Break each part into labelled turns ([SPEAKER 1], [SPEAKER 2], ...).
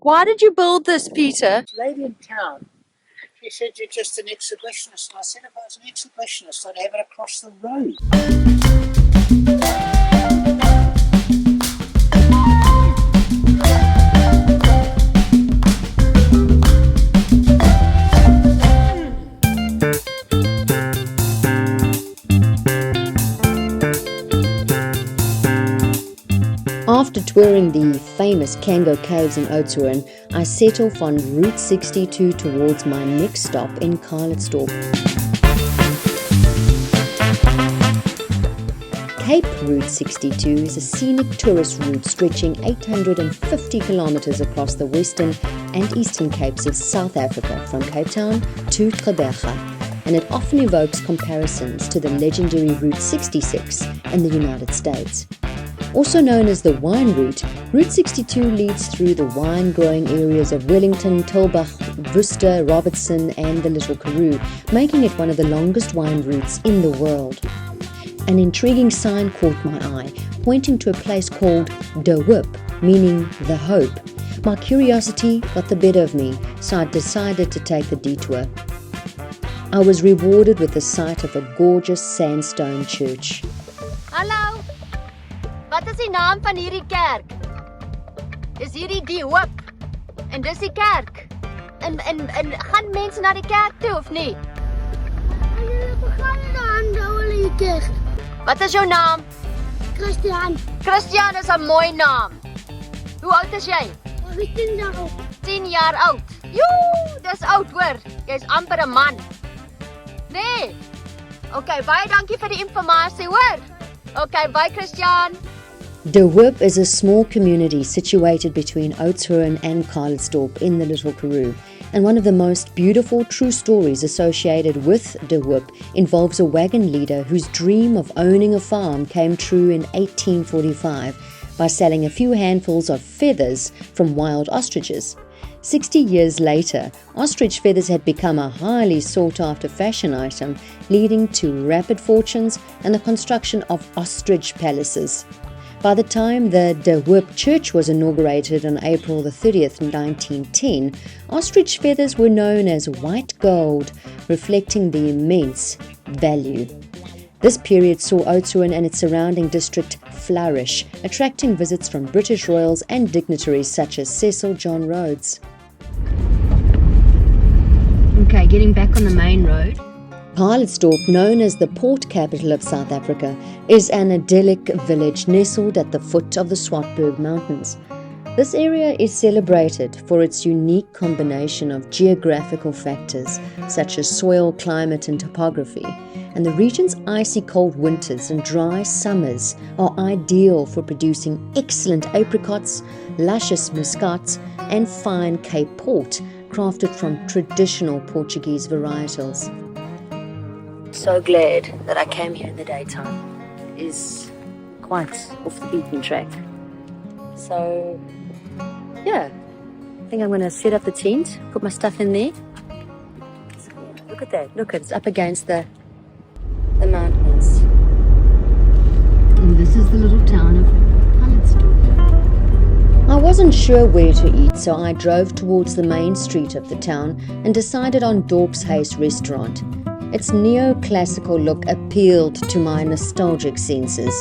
[SPEAKER 1] Why did you build this, Peter?
[SPEAKER 2] Lady in town, she said, you're just an exhibitionist. And I said, if I was an exhibitionist, I'd have it across the road.
[SPEAKER 3] After touring the famous Kango Caves in Oudtshoorn, I set off on Route 62 towards my next stop in Calitzdorp. Cape Route 62 is a scenic tourist route stretching 850 kilometers across the western and eastern capes of South Africa from Cape Town to Gqeberha, and it often evokes comparisons to the legendary Route 66 in the United States. Also known as the Wine Route, Route 62 leads through the wine-growing areas of Wellington, Tulbagh, Worcester, Robertson and the Little Karoo, making it one of the longest wine routes in the world. An intriguing sign caught my eye, pointing to a place called De Hoop, meaning the Hope. My curiosity got the better of me, so I decided to take the detour. I was rewarded with the sight of a gorgeous sandstone church.
[SPEAKER 4] Hallo! Wat is die naam van hierdie kerk? Is hierdie die hoop? En dis die kerk? En gaan mense na die kerk toe of nie?
[SPEAKER 5] We gaan na die oude kerk.
[SPEAKER 4] Wat is jou naam?
[SPEAKER 5] Christian.
[SPEAKER 4] Christian is 'n mooi naam. Hoe oud is jy?
[SPEAKER 5] Ek is 10 jaar oud.
[SPEAKER 4] 10 jaar oud. Joe, dis oud hoor. Jy's amper 'n man. Nee. Okay, baie dankie vir die inligting hoor. Okay, bye Christian.
[SPEAKER 3] De Hoop is a small community situated between Oudtshoorn and Calitzdorp in the Little Karoo, and one of the most beautiful true stories associated with De Hoop involves a wagon leader whose dream of owning a farm came true in 1845 by selling a few handfuls of feathers from wild ostriches. 60 years later, ostrich feathers had become a highly sought-after fashion item, leading to rapid fortunes and the construction of ostrich palaces. By the time the De Hoop Church was inaugurated on April the 30th, 1910, ostrich feathers were known as white gold, reflecting the immense value. This period saw Oudtshoorn and its surrounding district flourish, attracting visits from British royals and dignitaries such as Cecil John Rhodes. Okay, getting back on the main road. Calitzdorp, known as the port capital of South Africa, is an idyllic village nestled at the foot of the Swartberg Mountains. This area is celebrated for its unique combination of geographical factors such as soil, climate and topography, and the region's icy cold winters and dry summers are ideal for producing excellent apricots, luscious muscats and fine Cape port crafted from traditional Portuguese varietals. So glad that I came here in the daytime. It is quite off the beaten track. So, yeah, I think I'm going to set up the tent, put my stuff in there. So, yeah, look at that. Look, it's up against the mountains. And this is the little town of Calitzdorp. I wasn't sure where to eat, so I drove towards the main street of the town and decided on Dorpshuis Restaurant. Its neoclassical look appealed to my nostalgic senses.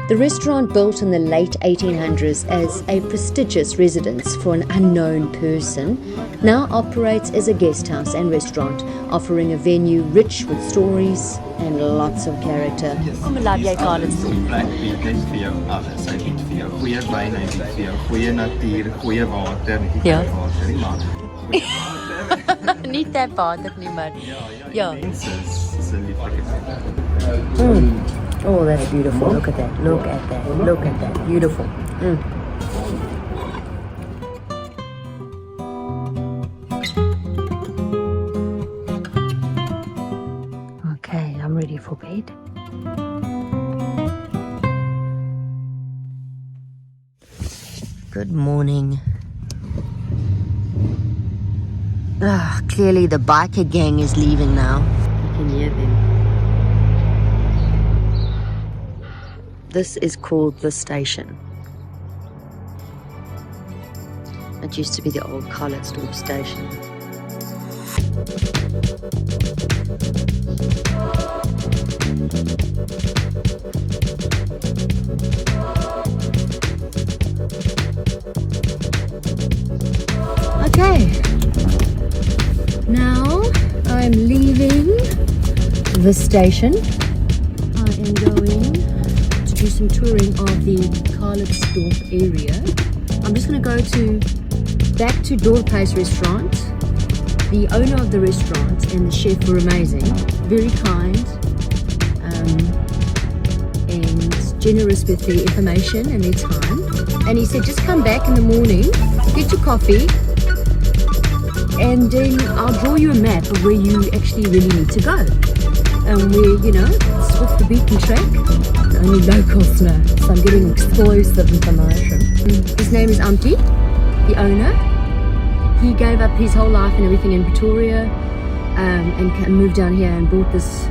[SPEAKER 3] The restaurant, built in the late 1800s as a prestigious residence for an unknown person, now operates as a guesthouse and restaurant, offering a venue rich with stories and lots of character.
[SPEAKER 1] Kom laat jy Calitzdorp.
[SPEAKER 6] Plek wie net vir jou alles. Hy het vir jou goeie wyn, hy het vir jou goeie natuur, goeie water, nie
[SPEAKER 1] Ja.
[SPEAKER 6] water nie, maar
[SPEAKER 1] Nie tapwater nie, maar ja.
[SPEAKER 6] mense is 'n lieflike
[SPEAKER 3] Oh, that's beautiful. Look at that. Look at that. Look at that. Beautiful. Okay, I'm ready for bed. Good morning. Clearly the biker gang is leaving now. You can hear them. This is called the station. It used to be the old Calitzdorp station. Okay, now I'm leaving the station. I am going to do some touring of the Calitzdorp area. I'm just going to go back to Dorpshuis Restaurant. The owner of the restaurant and the chef were amazing, very kind, and generous with their information and their time. And he said, just come back in the morning, get your coffee, and then I'll draw you a map of where you actually really need to go. And where, it's off the beaten track. Only locals know, so I'm getting exclusive information. His name is Ampty, the owner. He gave up his whole life and everything in Pretoria and moved down here and bought this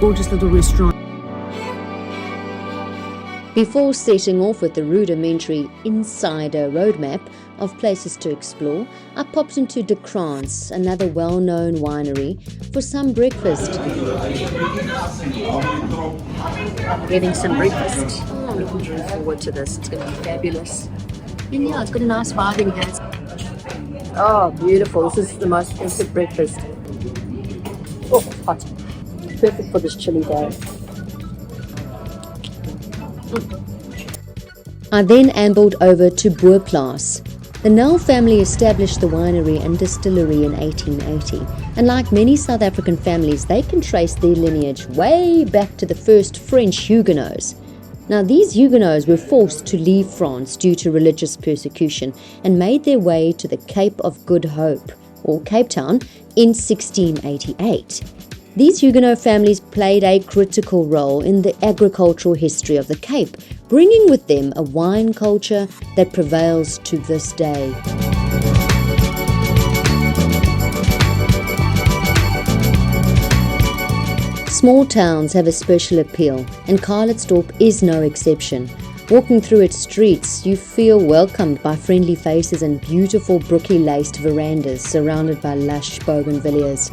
[SPEAKER 3] gorgeous little restaurant. Before setting off with the rudimentary insider roadmap of places to explore, I popped into the Krans, another well-known winery, for some breakfast. Getting some breakfast. Oh, I'm looking forward to this. It's going to be fabulous. And yeah, it's got a nice vibe in here. Oh, beautiful. This is the most instant breakfast. Oh, hot. Perfect for this chilly day. I then ambled over to Boplaas. The Nel family established the winery and distillery in 1880, and like many South African families, they can trace their lineage way back to the first French Huguenots. Now, these Huguenots were forced to leave France due to religious persecution and made their way to the Cape of Good Hope, or Cape Town, in 1688. These Huguenot families played a critical role in the agricultural history of the Cape, bringing with them a wine culture that prevails to this day. Small towns have a special appeal, and Calitzdorp is no exception. Walking through its streets, you feel welcomed by friendly faces and beautiful brookie-laced verandas surrounded by lush bougainvilleas.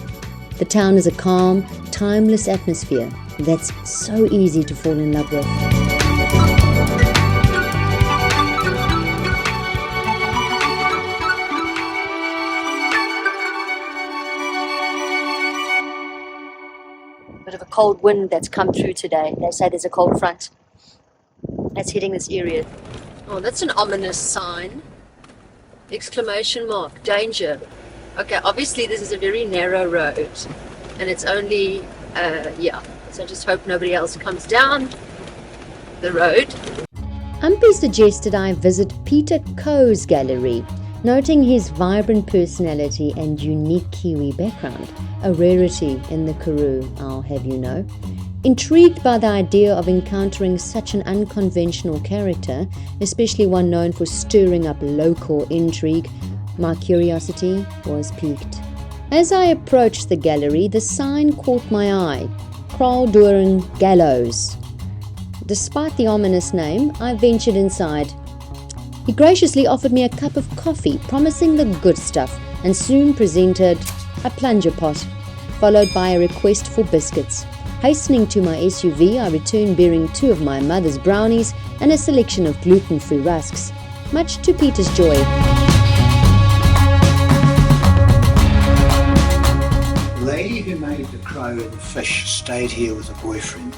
[SPEAKER 3] The town is a calm, timeless atmosphere that's so easy to fall in love with. Bit of a cold wind that's come through today. They say there's a cold front that's hitting this area. Oh, that's an ominous sign. Exclamation mark, danger. Okay, obviously this is a very narrow road and it's only, so I just hope nobody else comes down the road. Umpy suggested I visit Peter Coe's gallery, noting his vibrant personality and unique Kiwi background, a rarity in the Karoo, I'll have you know. Intrigued by the idea of encountering such an unconventional character, especially one known for stirring up local intrigue, my curiosity was piqued. As I approached the gallery, the sign caught my eye, Kraaldorn Gallows. Despite the ominous name, I ventured inside. He graciously offered me a cup of coffee, promising the good stuff, and soon presented a plunger pot, followed by a request for biscuits. Hastening to my SUV, I returned bearing 2 of my mother's brownies and a selection of gluten-free rusks, much to Peter's joy.
[SPEAKER 2] The lady who made the crow and fish stayed here with a boyfriend,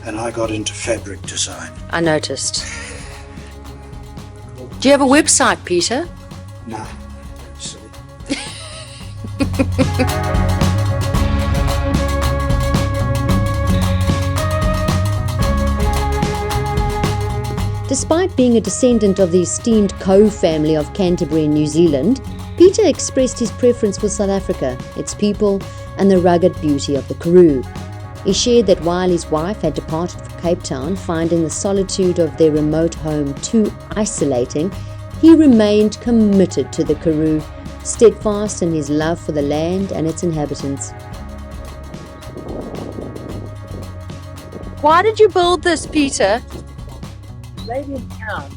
[SPEAKER 2] and I got into fabric design.
[SPEAKER 3] I noticed. Do you have a website, Peter?
[SPEAKER 2] No, silly.
[SPEAKER 3] Despite being a descendant of the esteemed Coe family of Canterbury, New Zealand, Peter expressed his preference for South Africa, its people, and the rugged beauty of the Karoo. He shared that while his wife had departed for Cape Town, finding the solitude of their remote home too isolating, he remained committed to the Karoo, steadfast in his love for the land and its inhabitants.
[SPEAKER 1] Why did you build this, Peter?
[SPEAKER 2] Lady in town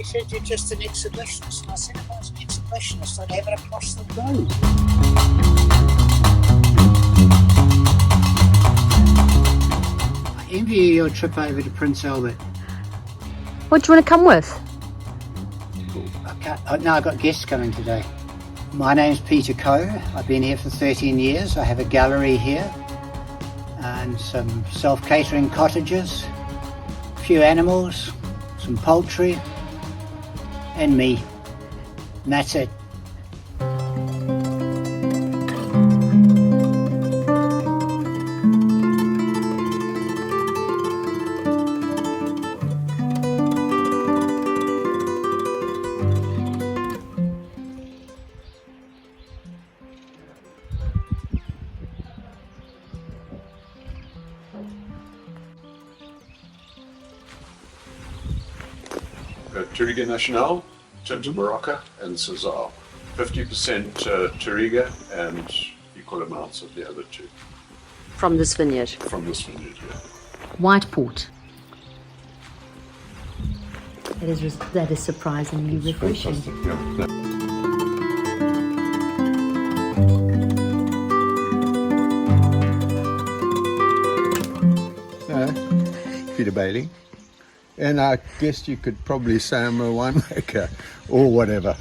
[SPEAKER 2] She said, you're just an exhibitionist. And I said, if I was an exhibitionist, I'd have it across the road. I envy your trip over to Prince Albert.
[SPEAKER 3] What do you want to come with?
[SPEAKER 2] No, I've got guests coming today. My name's Peter Coe. I've been here for 13 years. I have a gallery here and some self-catering cottages, a few animals, some poultry, and me. And that's it.
[SPEAKER 7] Touriga Nacional, Tinta Barroca and Cesar. 50% Touriga and equal amounts of the other two.
[SPEAKER 3] From this vineyard.
[SPEAKER 7] From this vineyard, yeah.
[SPEAKER 3] White port. That is surprisingly refreshing.
[SPEAKER 7] Fantastic, yeah.
[SPEAKER 8] Peter Baley, and I guess you could probably say I'm a winemaker or whatever.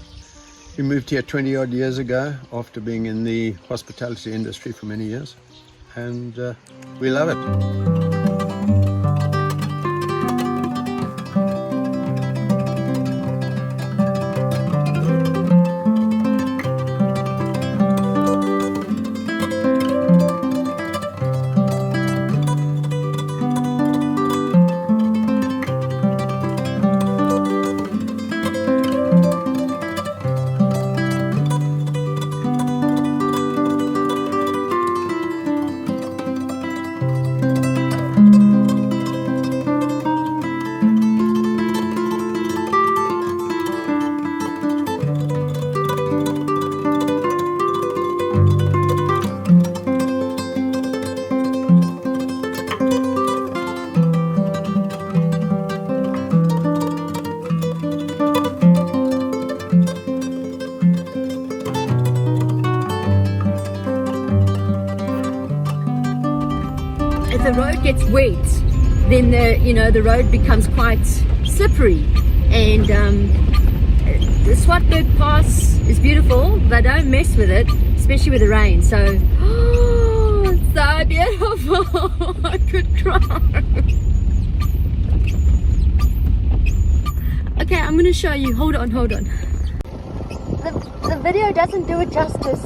[SPEAKER 8] We moved here 20 odd years ago after being in the hospitality industry for many years, and we love it.
[SPEAKER 3] If the road gets wet, then the road becomes quite slippery, and the Swartberg Pass is beautiful, but don't mess with it, especially with the rain. So, it's so beautiful. I could cry. Okay, I'm gonna show you. Hold on.
[SPEAKER 4] The video doesn't do it justice.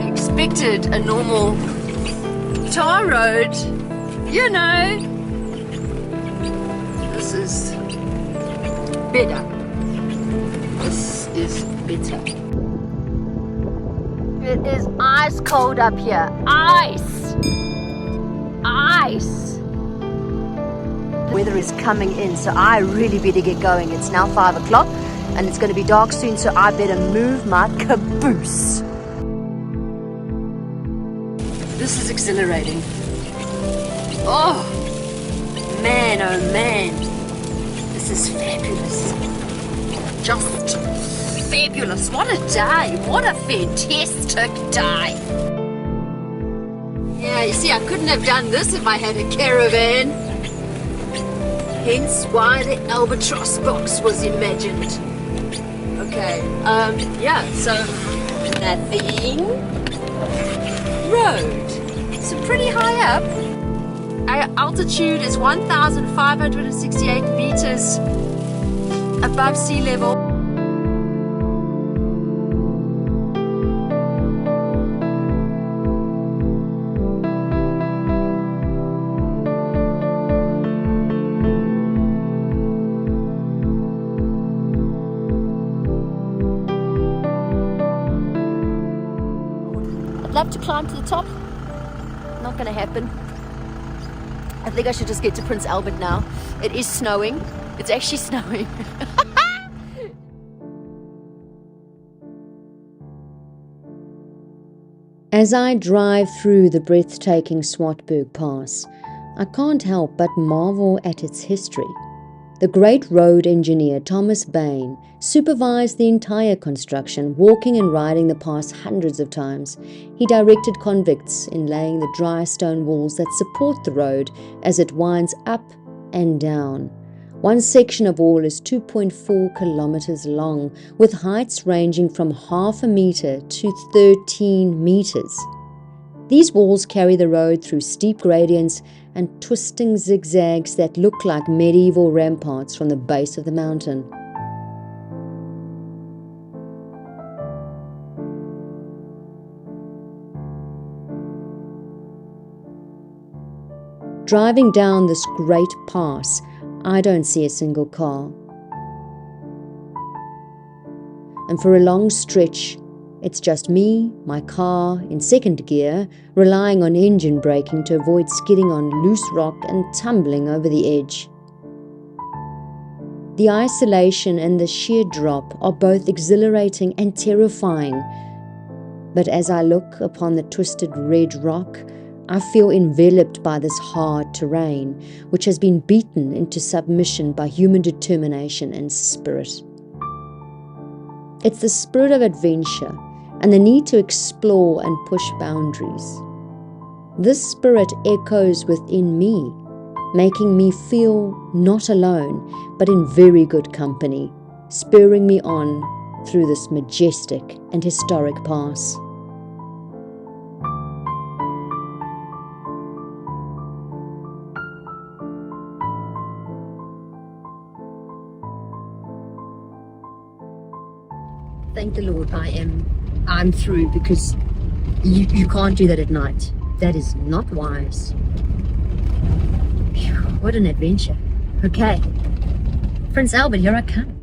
[SPEAKER 1] Expected a normal tar road, this is better. This is better.
[SPEAKER 4] It is ice cold up here. Ice!
[SPEAKER 3] Weather is coming in, so I really better get going. It's now 5 o'clock and it's going to be dark soon, so I better move my caboose. This is exhilarating. Oh man, this is fabulous. Just fabulous. What a day. What a fantastic day. Yeah, you see, I couldn't have done this if I had a caravan. Hence why the albatross box was imagined. Okay, so nothing. Road.
[SPEAKER 1] So pretty high up. Our altitude is 1,568 meters above sea level.
[SPEAKER 4] I'd love to climb to the top. Not gonna happen. I think I should just get to Prince Albert now. It is snowing. It's actually snowing.
[SPEAKER 3] As I drive through the breathtaking Swartberg Pass, I can't help but marvel at its history. The great road engineer Thomas Bain supervised the entire construction, walking and riding the pass hundreds of times. He directed convicts in laying the dry stone walls that support the road as it winds up and down. One section of wall is 2.4 kilometers long, with heights ranging from half a meter to 13 meters. These walls carry the road through steep gradients and twisting zigzags that look like medieval ramparts from the base of the mountain. Driving down this great pass, I don't see a single car. And for a long stretch, it's just me, my car, in second gear, relying on engine braking to avoid skidding on loose rock and tumbling over the edge. The isolation and the sheer drop are both exhilarating and terrifying. But as I look upon the twisted red rock, I feel enveloped by this hard terrain, which has been beaten into submission by human determination and spirit. It's the spirit of adventure and the need to explore and push boundaries. This spirit echoes within me, making me feel not alone, but in very good company, spurring me on through this majestic and historic pass.
[SPEAKER 4] Thank the Lord, I'm through, because you can't do that at night. That is not wise. Phew, what an adventure. Okay, Prince Albert, here I come.